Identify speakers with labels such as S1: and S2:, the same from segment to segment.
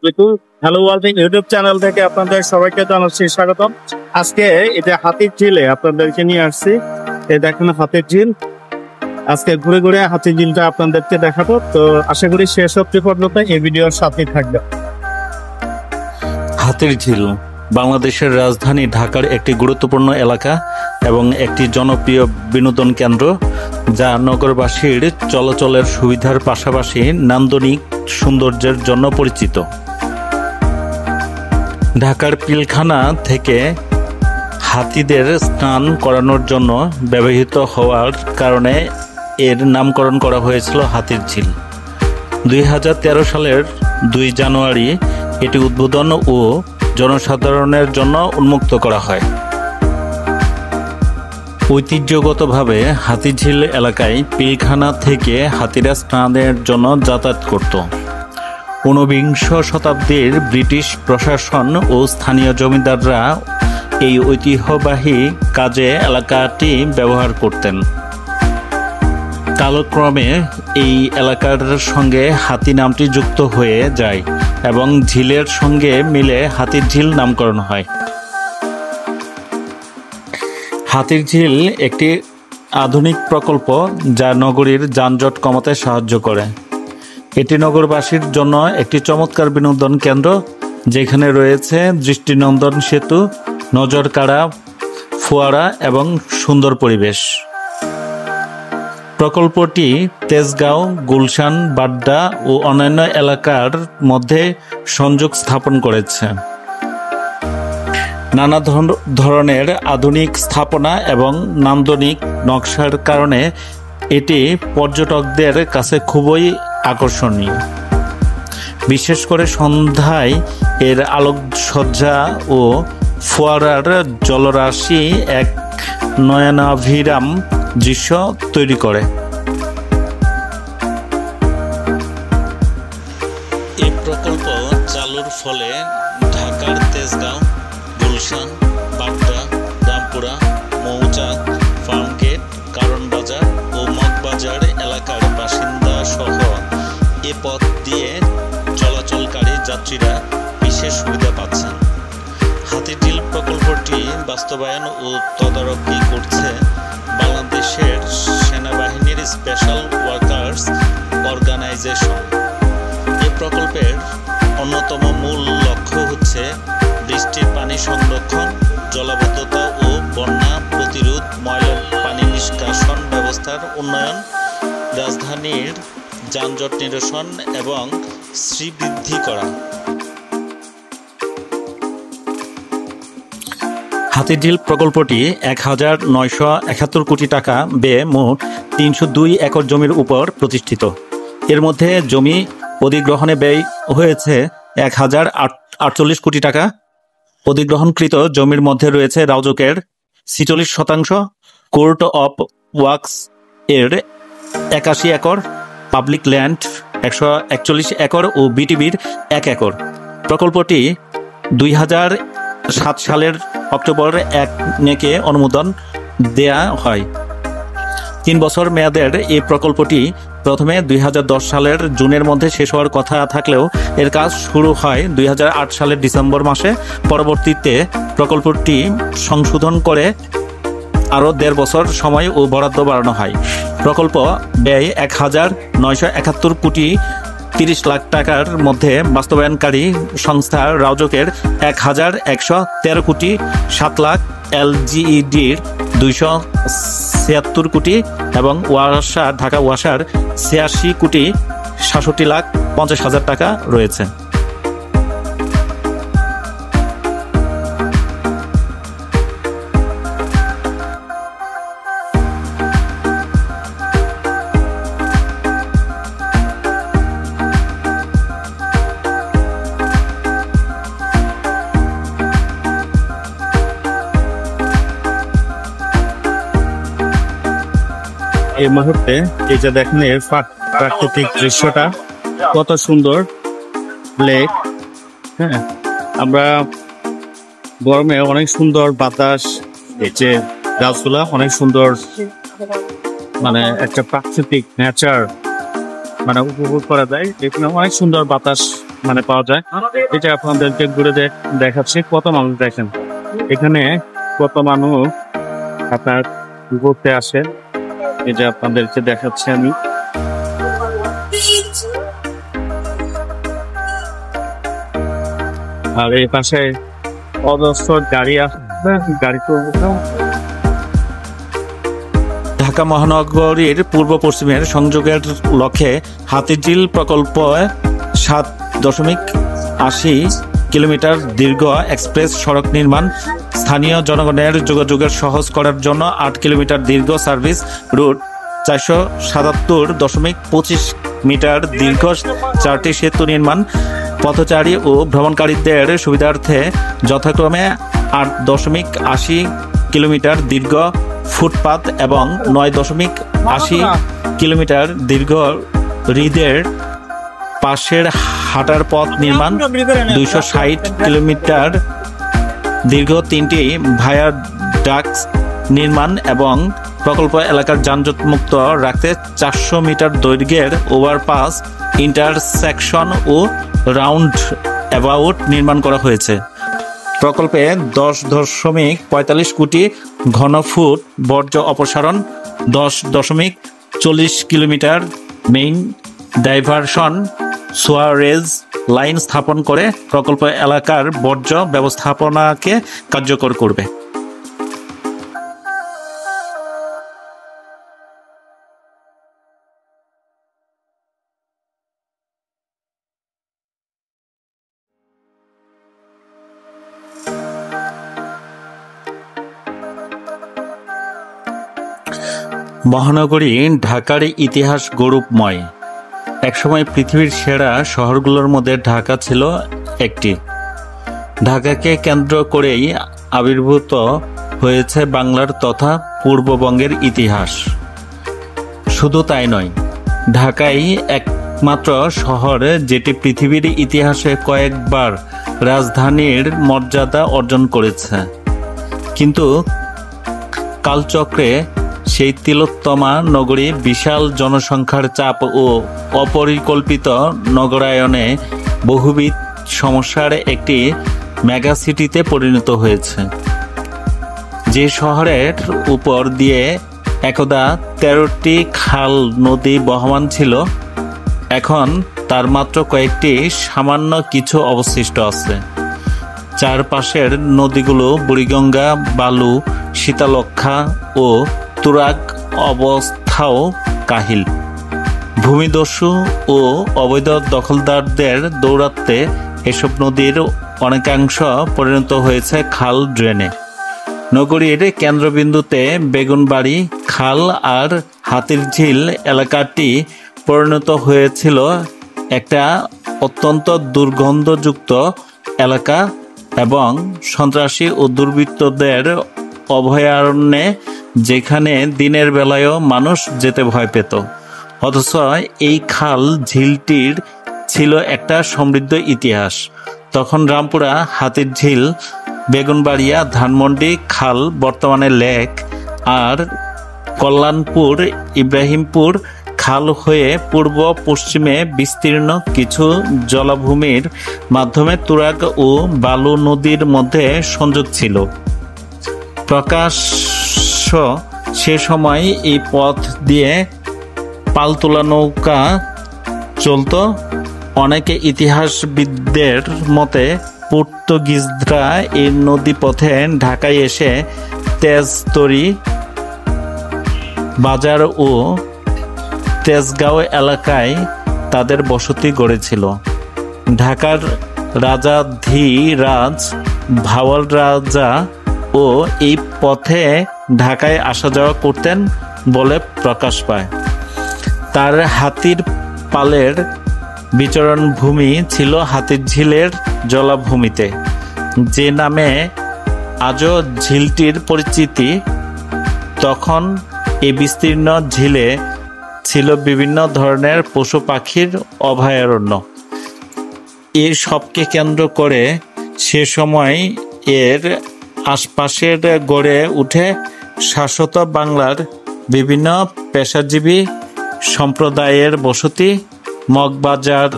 S1: Hello world YouTube channel থেকে আপনাদের সবাইকে জানাচ্ছি স্বাগতম। আজকে এটা হাতির ঝিলে আপনাদেরকে নিয়ে আসছি। এই দেখেন হাতির ঝিল। আজকে ঘুরে ঘুরে হাতির ঝিলটা আপনাদেরকে দেখাবো। তো আশা করি শেষ অবধি পর্যন্ত এই ভিডিওর সাথে থাকবে।
S2: হাতির ঝিল বাংলাদেশের রাজধানী ঢাকার একটি গুরুত্বপূর্ণ এলাকা এবং একটি জনপ্রিয় বিনোদন কেন্দ্র, যা নগরবাসীর চলাচলের সুবিধার পাশাপাশি নান্দনিক সৌন্দর্যের জন্য পরিচিত। ঢাকার পিলখানা থেকে হাতিদের স্নান করানোর জন্য ব্যবহৃত হওয়ার কারণে এর নামকরণ করা হয়েছিল হাতির ঝিল। 2013 সালের 2 জানুয়ারি এটি উদ্বোধন ও জনসাধারণের জন্য উন্মুক্ত করা হয়। ঐতিহ্যগতভাবে হাতিঝিল এলাকায় পিলখানা থেকে হাতিরা স্নানের জন্য যাতায়াত করত। 19বিংশ শতাব্দীর ব্রিটিশ প্রশাসন ও স্থানীয় জমিদাররা এই ঐতিহ্যবাহী কাজে এলাকাটি ব্যবহার করতেন। কালক্রমে এই এলাকার সঙ্গে হাতি নামটি যুক্ত হয়ে যায় এবং ঝিলের সঙ্গে মিলে হাতির ঝিল নামকরণ হয়। হাতির ঝিল একটি আধুনিক প্রকল্প যা নগরীর যানজট কমাতে সাহায্য করে। এটি নগরবাসীর জন্য একটি চমৎকার বিনোদন কেন্দ্র, যেখানে রয়েছে দৃষ্টিনন্দন সেতু, নজরকাড়া ফোয়ারা এবং সুন্দর পরিবেশ। প্রকল্পটি তেজগাঁও, গুলশান, বাড্ডা ও অন্যান্য এলাকার মধ্যে সংযোগ স্থাপন করেছে। নানা ধরনের আধুনিক স্থাপনা এবং নান্দনিক নকশার কারণে এটি পর্যটকদের কাছে খুবই আকর্ষণীয়। বিশেষ করে সন্ধ্যায় এর আলোকসজ্জা ও ফোয়ারার জলরাশি এক নয়নাভিরাম দৃশ্য তৈরি করে। এই প্রকল্প চালুর ফলে ঢাকার তেজগাঁও, গুলশান, বাড্ডা, রামপুরা, মৌচাক, ফার্মগেট, কারণ বাজার ও মগবাজার এলাকার বাসিন্দা সহ এ পথ দিয়ে চলাচলকারী যাত্রীরা বিশেষ সুবিধা পাচ্ছেন। হাতিঝিল প্রকল্পটি বাস্তবায়ন ও তদারকি করছে বাংলাদেশের সেনাবাহিনীর স্পেশাল ওয়ার্কার্স অর্গানাইজেশন। এই প্রকল্পের অন্যতম মূল লক্ষ্য হচ্ছে বৃষ্টির পানি সংরক্ষণ, জলাবদ্ধতা ও বন্যা প্রতিরোধ, ময়লা পানি নিষ্কাশন ব্যবস্থার উন্নয়ন, রাজধানীর যানজট নিরসন এবং শ্রীবৃদ্ধি করা। হাতিঝিল প্রকল্পটি 1971 কোটি টাকা ব্যয়ে মোট 302 একর জমির উপর প্রতিষ্ঠিত। এর মধ্যে জমি অধিগ্রহণে ব্যয় হয়েছে 1048 কোটি টাকা। অধিগ্রহণকৃত জমির মধ্যে রয়েছে রাউজাকের 46%, কোর্ট অফ ওয়ার্কস এর 81 একর, পাবলিক ল্যান্ড 141 একর ও বিটিবির 1 একর। প্রকল্পটি 2007 সালের অক্টোবর 1 অনুমোদন দেয়া হয়। 3 বছর মেয়াদের এই প্রকল্পটি প্রথমে 2010 সালের জুনের মধ্যে শেষ হওয়ার কথা থাকলেও এর কাজ শুরু হয় 2008 সালের ডিসেম্বর মাসে। পরবর্তীতে প্রকল্পটি সংশোধন করে আরও 1.5 বছর সময় ও বরাদ্দ বাড়ানো হয়। প্রকল্প ব্যয় 1971 কোটি 30 লাখ টাকার মধ্যে বাস্তবায়নকারী সংস্থা রাউজাকের 1113 কোটি 7 লাখ, এলজিইডির 276 কোটি এবং ঢাকা ওয়াসার 86 কোটি 67 লাখ 50 হাজার টাকা রয়েছে।
S1: এই মুহূর্তে এই যে দেখেন এর প্রাকৃতিক দৃশ্যটা কত সুন্দর, লেক। হ্যাঁ, আমরা গরমে অনেক সুন্দর বাতাস, এই যে গাছগুলা অনেক সুন্দর, মানে একটা প্রাকৃতিক নেচার মানে উপভোগ করা যায়। এখানে অনেক সুন্দর বাতাস মানে পাওয়া যায়। এটা আপনাদেরকে ঘুরে দেখাচ্ছি। কত মানুষ দেখেন এখানে, কত মানুষ আপনার ঘুরতে আসে, এটা আপনাদেরকে দেখাচ্ছি আমি। আর এই পাশে অজস্র গাড়ি আসবে, গাড়ি তো
S2: ঢাকা মহানগরীর পূর্ব পশ্চিমের সংযোগের লক্ষ্যে হাতিরঝিল প্রকল্প 7.80 কিলোমিটার দীর্ঘ এক্সপ্রেস সড়ক নির্মাণ, স্থানীয় জনগণের যোগাযোগের সহজ করার জন্য 8 কিলোমিটার দীর্ঘ সার্ভিস রুট, 477.25 মিটার দীর্ঘ 4টি সেতু নির্মাণ, পথচারী ও ভ্রমণকারীদের সুবিধার্থে যথাক্রমে 8.80 কিলোমিটার দীর্ঘ ফুটপাত এবং 9.80 কিলোমিটার দীর্ঘ হ্রদের পাশের হাঁটার পথ নির্মাণ, 260 কিলোমিটার দীর্ঘ 3টি ভায়াডাক্ট নির্মাণ এবং প্রকল্প এলাকার যানজট মুক্ত রাখতে 400 মিটার দৈর্ঘ্যের ওভারপাস, ইন্টারসেকশন ও রাউন্ড অ্যাবাউট নির্মাণ করা হয়েছে। প্রকল্পে 10.45 কোটি ঘনফুট বর্জ্য অপসারণ, 10.40 kilometre main diversion sewerage line স্থাপন করে প্রকল্প এলাকার বর্জ্য ব্যবস্থাপনাকে কার্যকর করবে। মহানগরী ঢাকার ইতিহাস গৌরবময়। একসময় পৃথিবীর সেরা শহরগুলোর মধ্যে ঢাকা ছিল একটি। ঢাকাকে কেন্দ্র করেই আবির্ভূত হয়েছে বাংলার তথা পূর্ববঙ্গের ইতিহাস। শুধু তাই নয়, ঢাকাই একমাত্র শহর যেটি পৃথিবীর ইতিহাসে কয়েকবার রাজধানীর মর্যাদা অর্জন করেছে। কিন্তু কালচক্রে সেই তিলোত্তমা নগরী বিশাল জনসংখ্যার চাপ ও অপরিকল্পিত নগরায়নে বহুবিধ সমস্যার একটি মেগাসিটিতে পরিণত হয়েছে। যে শহরের উপর দিয়ে একদা 13টি খাল নদী বহমান ছিল, এখন তার মাত্র কয়েকটি সামান্য কিছু অবশিষ্ট আছে। চারপাশের নদীগুলো বুড়িগঙ্গা, বালু, শীতলক্ষ্যা ও তুরাগ অবস্থাও কাহিল। ভূমিদস্যু ও অবৈধ দখলদারদের দৌরাত্ম্যে এসব নদীর অনেকাংশ পরিণত হয়েছে খাল ড্রেনে। নগরীর কেন্দ্রবিন্দুতে বেগুনবাড়ি খাল আর হাতিরঝিল এলাকাটি পরিণত হয়েছিল একটা অত্যন্ত দুর্গন্ধযুক্ত এলাকা এবং সন্ত্রাসী ও দুর্বৃত্তদের অভয়ারণ্যে, যেখানে দিনের বেলায়ও মানুষ যেতে ভয় পেত। অথচ এই খাল ঝিলটির ছিল একটা সমৃদ্ধ ইতিহাস। তখন রামপুরা, হাতিরঝিল, বেগুনবাড়িয়া, ধানমন্ডি খাল বর্তমানে লেক, আর কল্যাণপুর, ইব্রাহিমপুর খাল হয়ে পূর্ব পশ্চিমে বিস্তীর্ণ কিছু জলাভূমির মাধ্যমে তুরাগ ও বালু নদীর মধ্যে সংযোগ ছিল। প্রকাশ্য সে সময় এই পথ দিয়ে পালতোলা নৌকা চলত। অনেকে ইতিহাসবিদদের মতে পর্তুগিজরা এই নদীপথে ঢাকায় এসে তেজতরি বাজার ও তেজগাঁও এলাকায় তাদের বসতি গড়েছিল। ঢাকার রাজাধিরাজ ভাওয়াল রাজা ও এই পথে ঢাকায় আসা যাওয়া করতেন বলে প্রকাশ পায়। তার হাতির পালের বিচরণ ভূমি ছিল হাতিরঝিলের জলাভূমিতে, যে নামে আজও ঝিলটির পরিচিতি। তখন এই বিস্তীর্ণ ঝিলে ছিল বিভিন্ন ধরনের পশু পাখির অভয়ারণ্য। এর সবকে কেন্দ্র করে সে সময় এর আশপাশের গড়ে উঠে শাশ্বত বাংলার বিভিন্ন পেশাজীবী সম্প্রদায়ের বসতি। মগবাজার,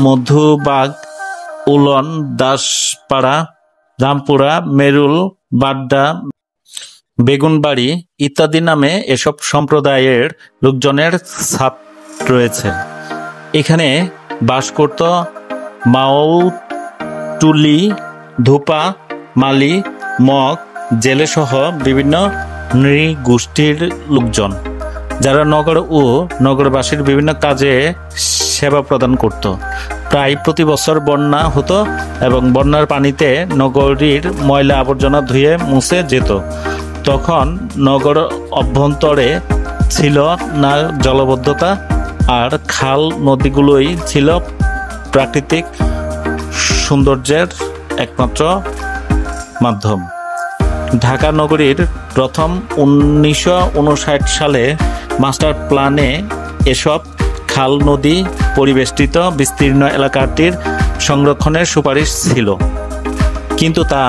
S2: মধুবাগ, উলন, দাসপাড়া, রামপুরা, মেরুল, বাড্ডা, বেগুনবাড়ি ইত্যাদি নামে এসব সম্প্রদায়ের লোকজনের ছাপ রয়েছে। এখানে বাস করত মাওটুলি, ধুপা, মালি, মগ, জেলে সহ বিভিন্ন নৃগোষ্ঠীর লোকজন, যারা নগর ও নগরবাসীর বিভিন্ন কাজে সেবা প্রদান করত। প্রায় প্রতি বছর বন্যা হতো এবং বন্যার পানিতে নগরীর ময়লা আবর্জনা ধুয়ে মুছে যেত। তখন নগর অভ্যন্তরে ছিল না জলবদ্ধতা, আর খাল নদীগুলোই ছিল প্রাকৃতিক সৌন্দর্যের একমাত্র মাধ্যম। ঢাকা নগরীর প্রথম 1959 সালে মাস্টার প্ল্যানে এসব খাল নদী পরিবেষ্টিত বিস্তীর্ণ এলাকাটির সংরক্ষণের সুপারিশ ছিল, কিন্তু তা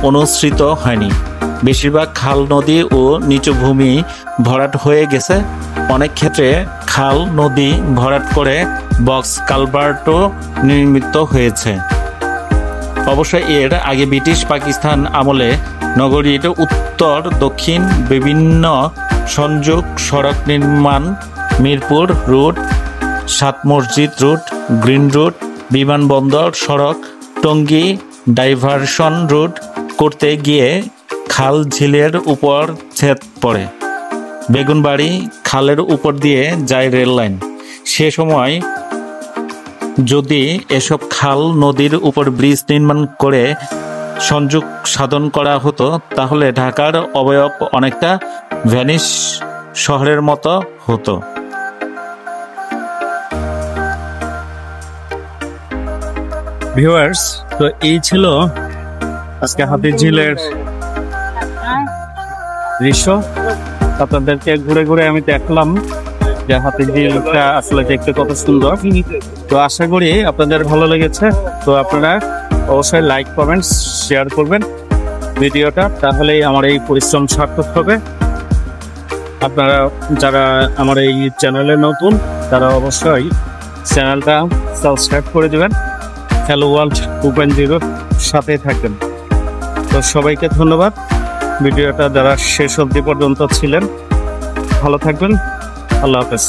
S2: অনুসৃত হয়নি। বেশিরভাগ খাল নদী ও নিচু ভূমি ভরাট হয়ে গেছে। অনেক ক্ষেত্রে খাল নদী ভরাট করে বক্স কালভার্টও নির্মিত হয়েছে। অবশ্য এর আগে ব্রিটিশ পাকিস্তান আমলে নগরীর উত্তর দক্ষিণ বিভিন্ন সংযোগ সড়ক নির্মাণ, মিরপুর রুট, সাত মসজিদ রুট, গ্রিন রুট, বিমানবন্দর সড়ক, টঙ্গী ডাইভারশন রুট করতে গিয়ে খাল ঝিলের উপর ছেদ পড়ে। বেগুনবাড়ি খালের উপর দিয়ে যায় রেল লাইন। সে সময় যদি এসব খাল নদীর উপর ব্রিজ নির্মাণ করে সংযোগ সাধন করা হতো, তাহলে ঢাকার অবয়ব অনেকটা ভেনিস শহরের মতো হতো।
S1: ভিউয়ার্স, তো এই ছিল আজকে হাতিঝিলের দৃশ্য। আপনাদেরকে ঘুরে ঘুরে আমি দেখলাম যে হাতিঝিলটা আসলে দেখতে কত সুন্দর। তো আশা করি আপনাদের ভালো লেগেছে। তো আপনারা অবশ্যই লাইক, কমেন্ট, শেয়ার করবেন ভিডিওটা, তাহলেই আমার এই পরিশ্রম সার্থক হবে। আপনারা যারা আমার এই চ্যানেলে নতুন, তারা অবশ্যই চ্যানেলটা সাবস্ক্রাইব করে দেবেন। হ্যালো ওয়ার্ল্ড 2.0 সাথে থাকবেন। তো সবাইকে ধন্যবাদ। ভিডিওটা যারা শেষ অবধি পর্যন্ত ছিলেন, ভালো থাকবেন। আল্লাহ হাফেজ।